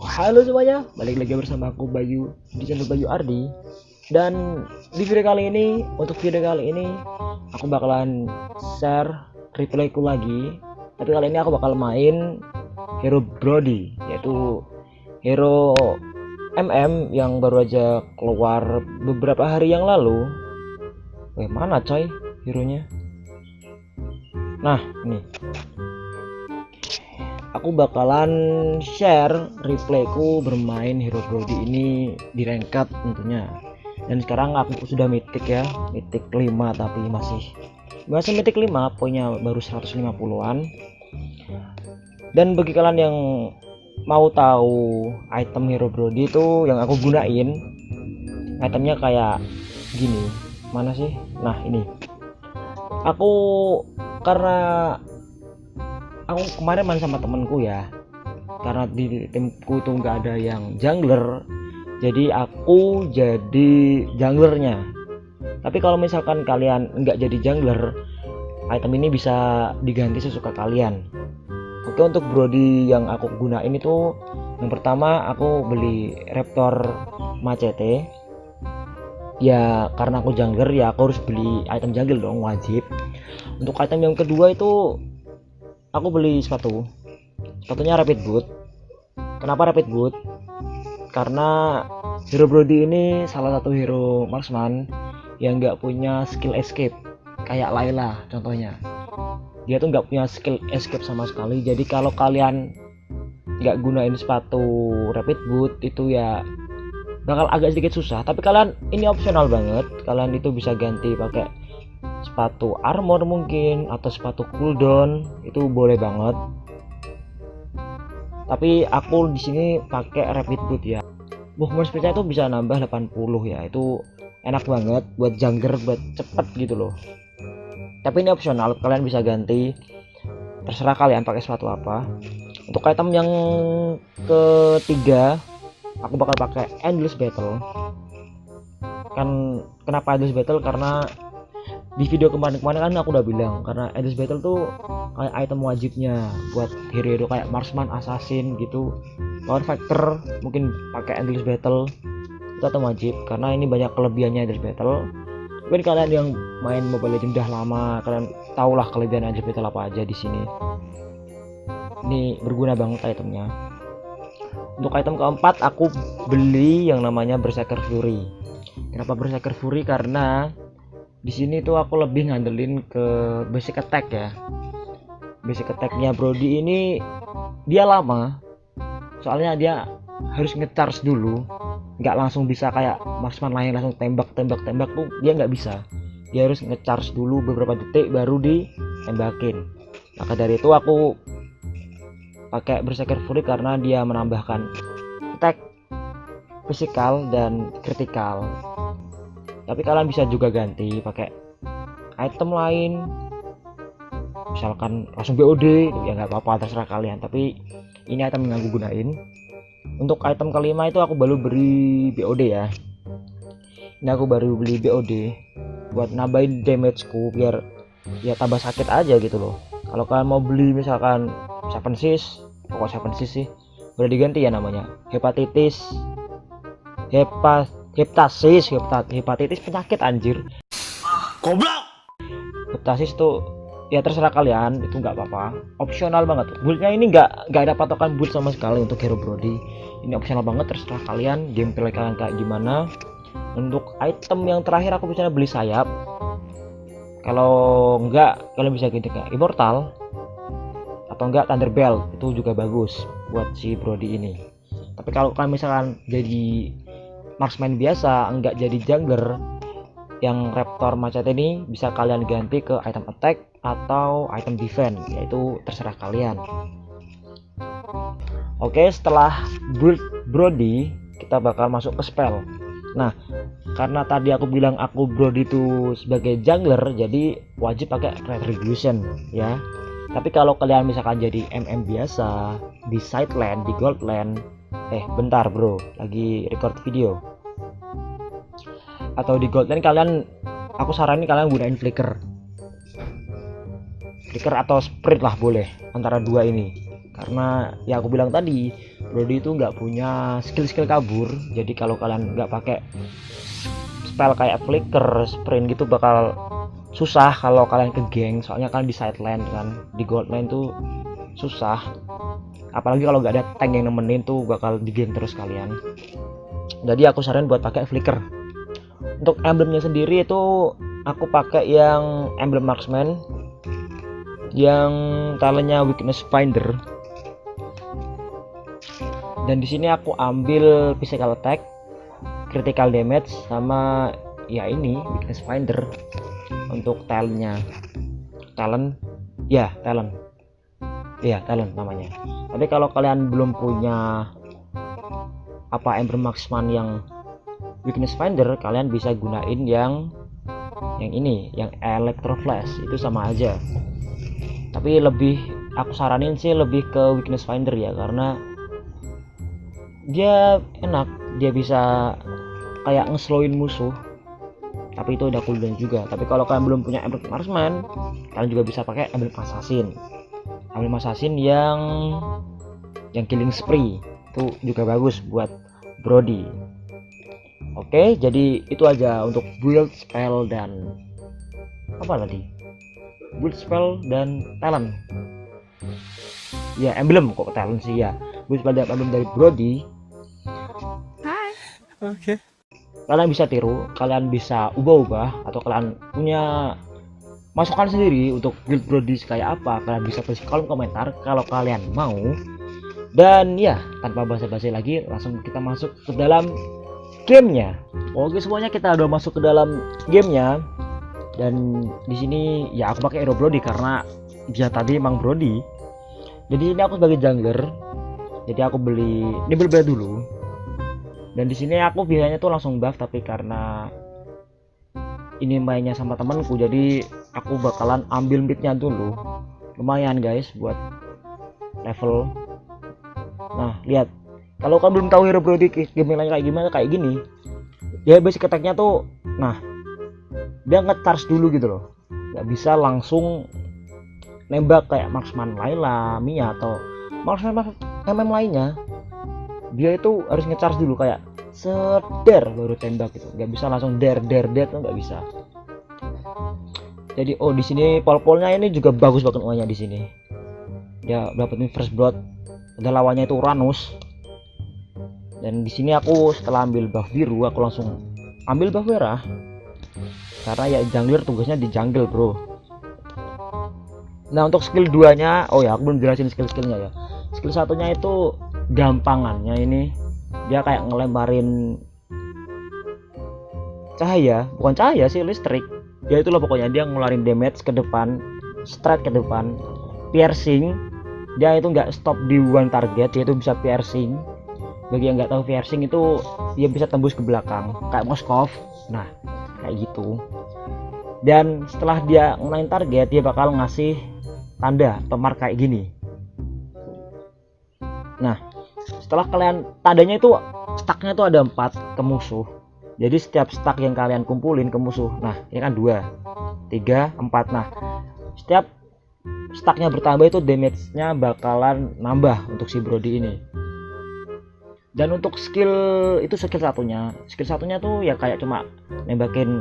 Halo semuanya, balik lagi bersama aku Bayu di channel Bayu Ardi. Dan di video kali ini, aku bakalan share replayku lagi. Tapi kali ini aku bakal main hero Brody, yaitu hero MM yang baru aja keluar beberapa hari yang lalu. Mana coy hero-nya? Nah, ini aku bakalan share replayku bermain hero Brody ini di ranked tentunya. Dan sekarang aku sudah mythic ya, mythic 5, tapi masih mythic 5, poinnya baru 150-an. Dan bagi kalian yang mau tahu item hero Brody itu yang aku gunain, itemnya kayak gini. Mana sih? Nah, ini aku karena aku kemarin main sama temenku ya, karena di timku itu nggak ada yang jungler, jadi aku jadi junglernya. Tapi kalau misalkan kalian nggak jadi jungler, item ini bisa diganti sesuka kalian. Oke, untuk Brody yang aku gunain itu, yang pertama aku beli Raptor Machete ya, karena aku jungler ya aku harus beli item jungle dong, wajib. Untuk item yang kedua itu aku beli sepatunya Rapid Boot. Kenapa Rapid Boot? Karena hero Brody ini salah satu hero marksman yang nggak punya skill escape kayak Layla contohnya. Dia tuh nggak punya skill escape sama sekali. Jadi kalau kalian nggak gunain sepatu Rapid Boot itu ya bakal agak sedikit susah. Tapi kalian ini opsional banget. Kalian itu bisa ganti pakai sepatu armor mungkin atau sepatu cooldown, itu boleh banget. Tapi aku di sini pakai Rapid Boot ya. Movement speednya itu bisa nambah 80 ya, itu enak banget buat jungler, buat cepet gitu loh. Tapi ini opsional, kalian bisa ganti, terserah kalian pakai sepatu apa. Untuk item yang ketiga aku bakal pakai Endless Battle. Kan kenapa Endless Battle? Karena di video kemarin kan aku udah bilang, karena Endless Battle tuh kayak item wajibnya buat hero-hero kayak marksman, assassin gitu, power factor, mungkin pakai Endless Battle itu item wajib karena ini banyak kelebihannya Endless Battle. Mungkin kalian yang main Mobile Legends udah lama, kalian tahulah kelebihan Endless Battle apa aja di sini. Ini berguna banget itemnya. Untuk item keempat aku beli yang namanya Berserker Fury. Kenapa Berserker Fury? Karena di sini tuh aku lebih ngandelin ke basic attack ya. Basic attacknya Brody ini dia lama, soalnya dia harus nge-charge dulu, nggak langsung bisa kayak marksman lain langsung tembak tuh dia nggak bisa. Dia harus nge-charge dulu beberapa detik baru ditembakin. Maka dari itu aku pakai Berserker Fury karena dia menambahkan attack, physical dan critical. Tapi kalian bisa juga ganti pakai item lain, misalkan langsung BOD ya nggak apa-apa, terserah kalian. Tapi ini item yang aku gunain. Untuk item kelima itu aku baru beli BOD ya. Ini aku baru beli BOD buat nambahin damageku biar ya tambah sakit aja gitu loh. Kalau kalian mau beli misalkan 7 sis, pokok 7 sis sih udah diganti ya namanya, hepatitis penyakit anjir, goblok. Hepatitis tuh ya terserah kalian, itu nggak apa-apa, opsional banget. Buildnya ini nggak ada patokan build sama sekali untuk hero Brody. Ini opsional banget, terserah kalian gameplay kalian kayak gimana. Untuk item yang terakhir aku bisa beli sayap. Kalau enggak kalian bisa ganti ke Immortal atau enggak Thunderbelt, itu juga bagus buat si Brody ini. Tapi kalau kalian misalkan jadi marksman biasa, enggak jadi jungler, yang Raptor Machete ini bisa kalian ganti ke item attack atau item defense, yaitu terserah kalian. Oke, setelah build Brody kita bakal masuk ke spell. Nah, karena tadi aku bilang aku Brody itu sebagai jungler, jadi wajib pakai Retribution ya. Tapi kalau kalian misalkan jadi MM biasa di side lane, di gold lane, bentar bro, lagi record video, atau di gold lane, aku saranin kalian gunain flicker atau sprint lah, boleh antara dua ini. karena ya aku bilang tadi Brody itu nggak punya skill kabur. Jadi kalau kalian nggak pakai spell kayak flicker, sprint gitu bakal susah kalau kalian ke geng, soalnya kalian di side lane kan, di gold lane tuh susah, apalagi kalau nggak ada tank yang nemenin tuh bakal di geng terus kalian. Jadi aku saran buat pakai flicker. Untuk emblemnya sendiri itu aku pakai yang emblem marksman yang talentnya weakness finder, dan di sini aku ambil physical attack, critical damage, sama ya ini weakness finder untuk talentnya. Talent namanya. Tapi kalau kalian belum punya emblem marksman yang weakness finder, kalian bisa gunain yang ini, yang electro flash, itu sama aja. Tapi lebih aku saranin sih lebih ke weakness finder ya, karena dia enak, dia bisa kayak ngeslowin musuh, tapi itu udah cooldown juga. Tapi kalau kalian belum punya emblem marksman, kalian juga bisa pakai emblem assassin yang killing spree, itu juga bagus buat Brody. Oke, jadi itu aja untuk build spell dan build spell dan talent. Ya, emblem kok talent sih ya. Build spell dan emblem dari Brody. Oke. Kalian bisa tiru, kalian bisa ubah-ubah, atau kalian punya masukan sendiri untuk build Brody kayak apa, kalian bisa tulis di kolom komentar kalau kalian mau. Dan ya, tanpa basa-basi lagi, langsung kita masuk ke dalam gamenya. Oke semuanya, kita udah masuk ke dalam gamenya. Dan di sini ya aku pakai hero Brody karena dia tadi emang Brody. Jadi ini aku sebagai jungler. Jadi aku beli ini berbeda dulu. Dan di sini aku biasanya tuh langsung buff, tapi karena ini mainnya sama temanku, jadi aku bakalan ambil midnya dulu. Lumayan guys buat level. Nah lihat, kalau kalian belum tahu hero Brody gameplaynya kayak gimana, kayak gini. Dia basic attack-nya tuh, nah dia nge-charge dulu gitu loh, nggak bisa langsung nembak kayak marksman Layla, Mia, atau marksman MM lainnya. Dia itu harus nge-charge dulu kayak seder baru tembak gitu, nggak bisa langsung der tuh nggak bisa. Jadi di sini pol-polnya ini juga bagus banget uangnya di sini. Dia dapetin first blood, ada lawannya itu Uranus. Dan di sini aku setelah ambil buff biru, aku langsung ambil buff merah. Karena ya jungler tugasnya di jungle bro. Nah untuk skill 2 nya, aku belum jelasin skill-skillnya ya. Skill satunya itu gampangannya ini, dia kayak ngelemparin cahaya, bukan cahaya sih, listrik. Ya itulah pokoknya, dia ngeluarin damage ke depan, straight ke depan, piercing. Dia itu nggak stop di one target, dia itu bisa piercing. Bagi yang nggak tahu piercing itu, dia bisa tembus ke belakang kayak Moskov. Nah kayak gitu. Dan setelah dia ngenain target, dia bakal ngasih tanda atau mark kayak gini. Nah setelah kalian, tandanya itu stacknya itu ada 4 ke musuh. Jadi setiap stack yang kalian kumpulin ke musuh, nah ini kan 2, 3, 4. Nah setiap stacknya bertambah itu damage-nya bakalan nambah untuk si Brody ini. Dan untuk skill itu, skill satunya tuh ya kayak cuma nembakin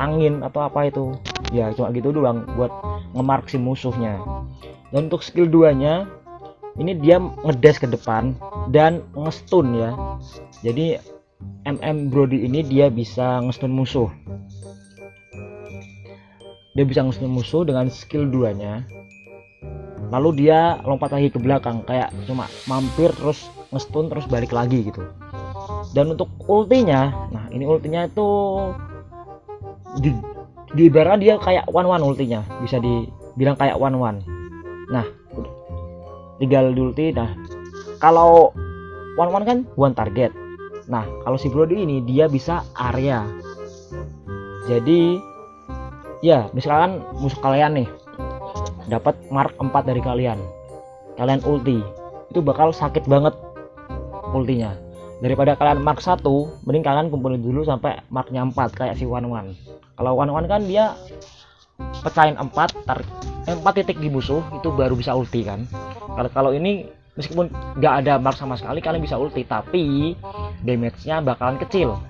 angin atau apa itu ya, cuma gitu doang buat ngemark si musuhnya. Dan untuk skill 2 nya ini dia ngedash ke depan dan ngestun ya. Jadi MM Brody ini dia bisa ngestun musuh. Dia bisa ngestun musuh dengan skill 2 nya. Lalu dia lompat lagi ke belakang kayak cuma mampir terus ngestun terus balik lagi gitu. Dan untuk ultinya, nah ini ultinya itu di ibarat dia kayak one ultinya, bisa dibilang kayak one. Nah tinggal di ulti. Nah kalau one kan one target. Nah kalau si Brody ini dia bisa area. Jadi ya misalkan musuh kalian nih dapat mark 4 dari kalian ulti, itu bakal sakit banget ultinya. Daripada kalian mark 1, mending kalian kumpulin dulu sampai marknya 4 kayak si one. Kalau one kan dia pecahin 4 4 titik di musuh itu baru bisa ulti kan. Kalau ini meskipun nggak ada mark sama sekali kalian bisa ulti, tapi damage-nya bakalan kecil.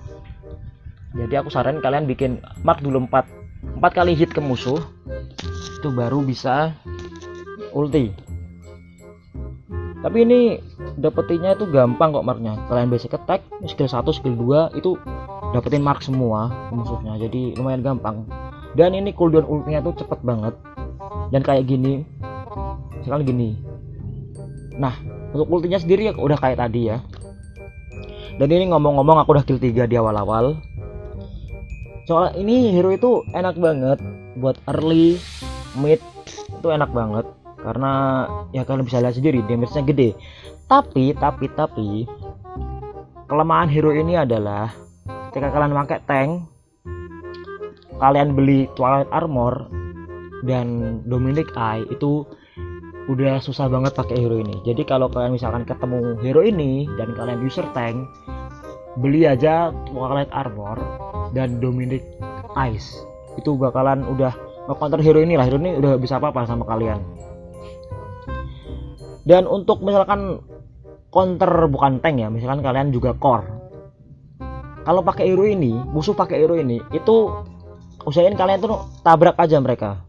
Jadi aku saranin kalian bikin mark dulu 4 kali hit ke musuh, itu baru bisa ulti. Tapi ini dapetinnya itu gampang kok marknya. Kalian basic attack, skill 1, skill 2 itu dapetin mark semua musuhnya. Jadi lumayan gampang. Dan ini cooldown ultinya tuh cepet banget. Dan kayak gini. Misalkan gini. Nah, untuk ultinya sendiri ya udah kayak tadi ya. Dan ini ngomong-ngomong aku udah kill 3 di awal-awal. Soalnya ini hero itu enak banget buat early, mid itu enak banget karena ya kalian bisa lihat sendiri damage-nya gede. Tapi kelemahan hero ini adalah ketika kalian pakai tank, kalian beli Twilight Armor dan Dominic Eye itu udah susah banget pakai hero ini. Jadi kalau kalian misalkan ketemu hero ini dan kalian user tank, beli aja Twilight Armor dan Dominic Ice, itu bakalan udah nge-counter hero ini lah. Hero ini udah bisa apa-apa sama kalian. Dan untuk misalkan counter bukan tank ya, misalkan kalian juga core, kalau pakai hero ini, musuh pakai hero ini, itu usahain kalian tuh tabrak aja mereka.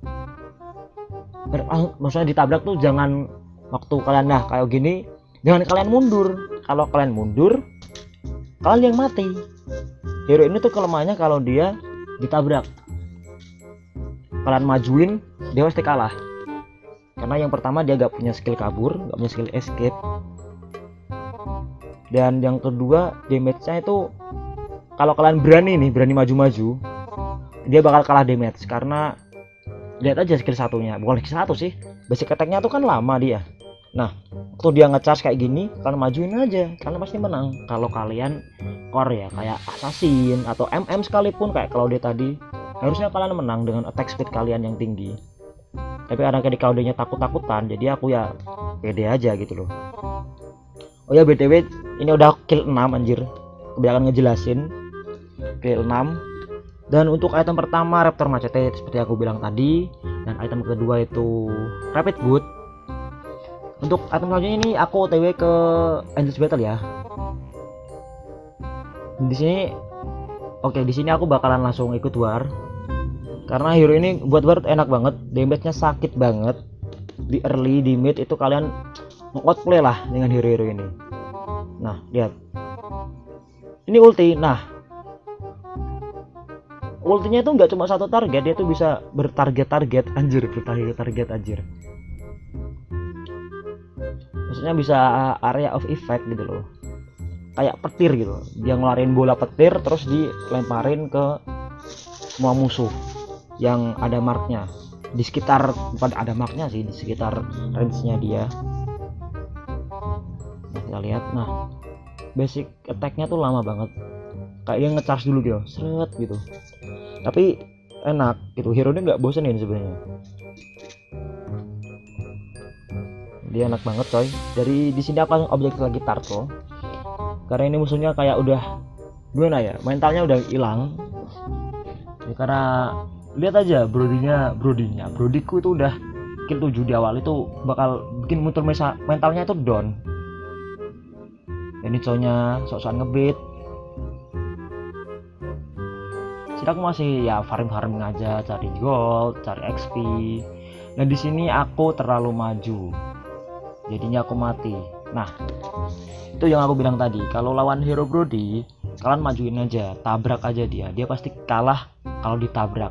Maksudnya ditabrak tuh jangan waktu kalian kayak gini, jangan kalian mundur. Kalau kalian mundur, kalian yang mati. Hero ini tuh kelemahannya kalau dia ditabrak, kalian majuin dia pasti kalah. Karena yang pertama dia gak punya skill kabur, gak punya skill escape. Dan yang kedua damage-nya itu kalau kalian berani maju-maju, dia bakal kalah damage. Karena lihat aja skill satunya, bukan skill 1 sih, basic attack-nya tuh kan lama dia. Nah, waktu dia ngecharge kayak gini, kalian majuin aja, kalian pasti menang. Kalau kalian core ya, kayak assassin atau MM sekalipun kayak Claude tadi, harusnya kalian menang dengan attack speed kalian yang tinggi. Tapi karena kayak di Claude-nya takut-takutan, jadi aku ya pede aja gitu loh. Oh ya BTW, ini udah kill 6 anjir. Kebanyakan ngejelasin. Kill 6. Dan untuk item pertama Raptor Machete seperti aku bilang tadi, dan item kedua itu Rapid Boot. Untuk item selanjutnya ini aku OTW ke Endless Battle ya. Di sini di sini aku bakalan langsung ikut war. Karena hero ini buat war enak banget, damage-nya sakit banget. Di early, di mid itu kalian nge-outplay lah dengan hero-hero ini. Nah, lihat. Ini ulti. Nah, ultinya itu nggak cuma satu target, dia tuh bisa bertarget-target anjir, bertarget-target anjir. Maksudnya bisa area of effect gitu loh, kayak petir gitu. Dia ngeluarin bola petir terus dilemparin ke semua musuh yang ada marknya di sekitar, bukan ada marknya sih, di sekitar range-nya dia. Nah, kita lihat. Nah, basic attack-nya tuh lama banget, kayak dia ngecharge dulu gitu, seret gitu. Tapi enak gitu, hero ini nggak bosenin sebenarnya. Dia enak banget coy. Dari di sini aku objek lagi Tarko, karena ini musuhnya kayak udah gimana ya, mentalnya udah hilang ya. Karena lihat aja brodiku itu udah kill 7 di awal, itu bakal bikin muter mentalnya itu down. Ini cowoknya sok-sokan ngebait. Jadi aku masih ya farming aja, cari gold, cari XP. Nah di sini aku terlalu maju, jadinya aku mati. Nah, itu yang aku bilang tadi, kalau lawan hero Brody, kalian majuin aja, tabrak aja dia pasti kalah kalau ditabrak.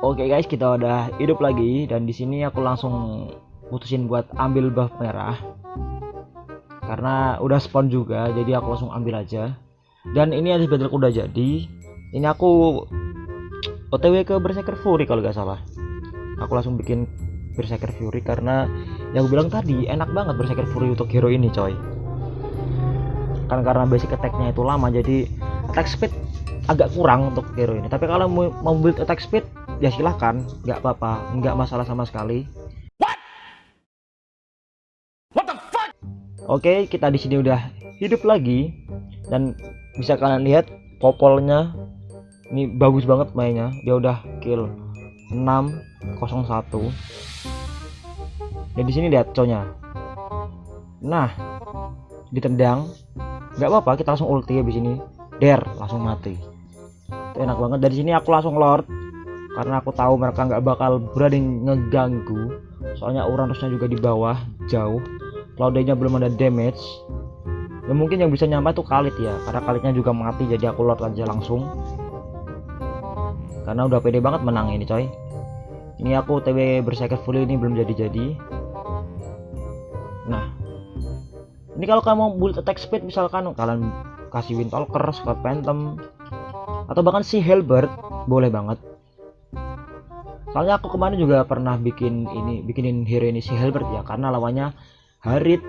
Oke guys, kita udah hidup lagi, dan di sini aku langsung putusin buat ambil buff merah. Karena udah spawn juga, jadi aku langsung ambil aja. Dan ini ada battle udah jadi. Ini aku OTW ke Berserker Fury kalau gak salah. Aku langsung bikin Berserker Fury karena yang gue bilang tadi enak banget Berserker Fury untuk hero ini coy. Karena basic attack-nya itu lama, jadi attack speed agak kurang untuk hero ini. Tapi kalau mau build attack speed ya silahkan, nggak apa-apa, nggak masalah sama sekali. What the fuck? Oke, kita di sini udah hidup lagi, dan bisa kalian lihat popolnya ini bagus banget mainnya. Dia udah kill 601. Dan di sini lihat cownya. Nah, ditendang, nggak apa-apa, kita langsung ulti habis ini. Langsung mati. Itu enak banget. Dari sini aku langsung lord karena aku tahu mereka nggak bakal berani ngeganggu. Soalnya Uranusnya juga di bawah jauh. Claudenya belum ada damage. Dan mungkin yang bisa nyampe tuh Khalid ya, karena Khalidnya juga mati, jadi aku lord aja langsung. Karena udah pede banget menang ini coy. Ini aku TW berserker full ini belum jadi. Nah, ini kalau kamu mau build attack speed misalkan kalian kasih Windtalker, Scott Phantom, atau bahkan si Halberd boleh banget. Soalnya aku kemarin juga pernah bikinin hero ini si Halberd ya, karena lawannya Harit,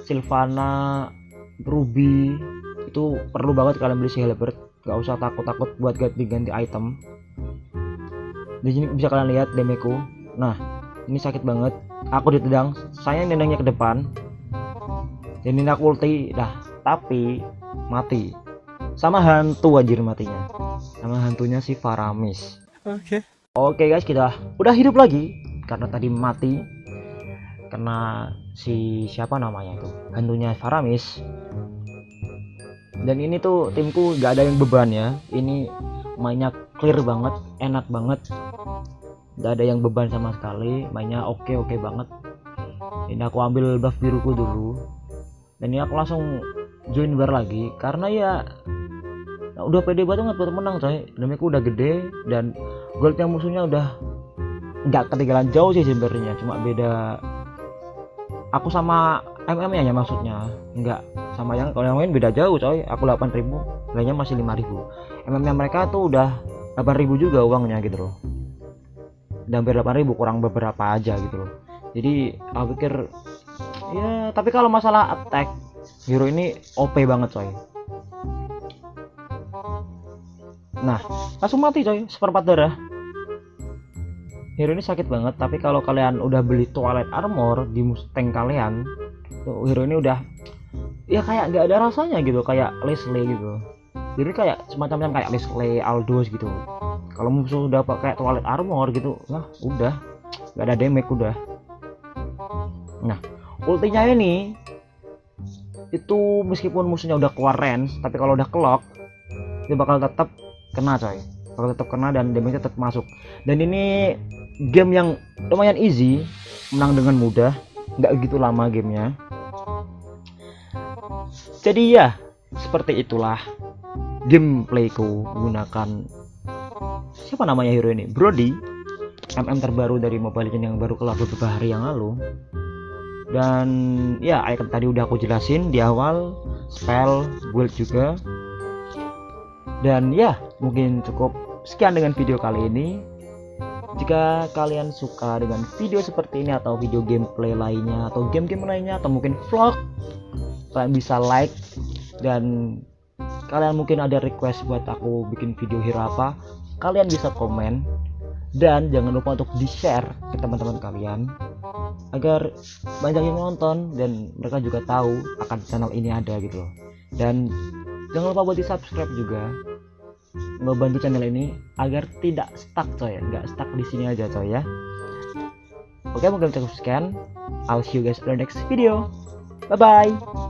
Sylvana, Ruby. Itu perlu banget kalian beli si Halberd, gak usah takut-takut buat ganti item. Di sini bisa kalian lihat dameku. Nah, ini sakit banget. Aku ditendang, saya nendangnya ke depan. Jadi aku ulti dah, tapi mati. Sama hantu anjir matinya. Sama hantunya si Faramis. Oke guys, kita udah hidup lagi karena tadi mati kena si siapa namanya itu, hantunya Faramis. Dan ini tuh timku gak ada yang beban ya. Ini mainnya clear banget, enak banget. Gak ada yang beban sama sekali, mainnya oke banget. Ini aku ambil buff biruku dulu. Dan ini aku langsung join bar lagi karena ya udah pede banget buat menang coy. Demiku udah gede dan goldnya musuhnya udah nggak ketinggalan jauh sih sebenarnya, cuma beda aku sama MM nya maksudnya, nggak sama yang kalau yang lain beda jauh coy. Aku 8.000, lainnya masih 5.000. MM nya mereka tuh udah 8.000 juga uangnya gitu loh, dan hampir 8.000 kurang beberapa aja gitu loh. Jadi aku pikir ya, tapi kalau masalah attack hero ini OP banget coy. Nah, langsung mati coy, seperempat darah. Hero ini sakit banget, tapi kalau kalian udah beli Twilight Armor di Mustang kalian, tuh hero ini udah ya kayak nggak ada rasanya gitu, kayak Leslie gitu. Jadi kayak semacam kayak Leslie, Aldous gitu. Kalau musuh udah pakai Twilight Armor gitu, nah udah nggak ada damage udah. Nah, ultinya ini itu meskipun musuhnya udah keluar range, tapi kalau udah clock dia bakal tetap kena coy, bakal tetap kena dan damage tetap masuk. Dan ini game yang lumayan easy, menang dengan mudah, nggak gitu lama gamenya. Jadi ya seperti itulah gameplayku menggunakan siapa namanya hero ini, Brody, MM terbaru dari Mobile Legends yang baru keluar beberapa hari yang lalu. Dan ya item tadi udah aku jelasin di awal, spell, build juga. Dan ya mungkin cukup sekian dengan video kali ini. Jika kalian suka dengan video seperti ini atau video gameplay lainnya atau game-game lainnya atau mungkin vlog, kalian bisa like. Dan kalian mungkin ada request buat aku bikin video hero apa, kalian bisa komen. Dan jangan lupa untuk di share ke teman-teman kalian agar banyak yang nonton dan mereka juga tahu akan channel ini ada gitu loh. Dan jangan lupa buat di subscribe juga, ngebantu channel ini agar tidak stuck coy, nggak stuck di sini aja coy ya. Oke, mungkin cukup sekian. I'll see you guys on the next video. Bye bye.